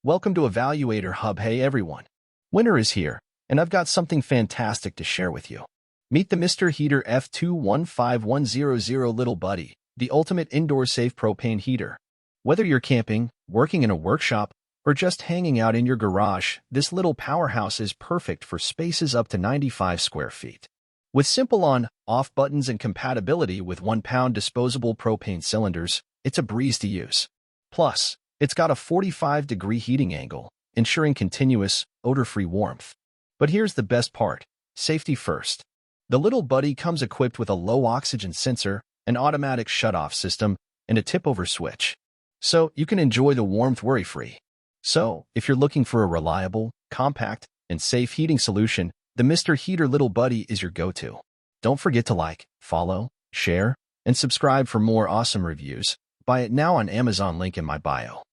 Welcome to Evaluator Hub. Hey everyone. Winter is here, and I've got something fantastic to share with you. Meet the Mr. Heater F215100 Little Buddy, the ultimate indoor safe propane heater. Whether you're camping, working in a workshop, or just hanging out in your garage, this little powerhouse is perfect for spaces up to 95 square feet. With simple on-off buttons and compatibility with 1-pound disposable propane cylinders, it's a breeze to use. Plus, it's got a 45-degree heating angle, ensuring continuous, odor-free warmth. But here's the best part: safety first. The Little Buddy comes equipped with a low-oxygen sensor, an automatic shut-off system, and a tip-over switch, so you can enjoy the warmth worry-free. So, if you're looking for a reliable, compact, and safe heating solution, the Mr. Heater Little Buddy is your go-to. Don't forget to like, follow, share, and subscribe for more awesome reviews. Buy it now on Amazon, link in my bio.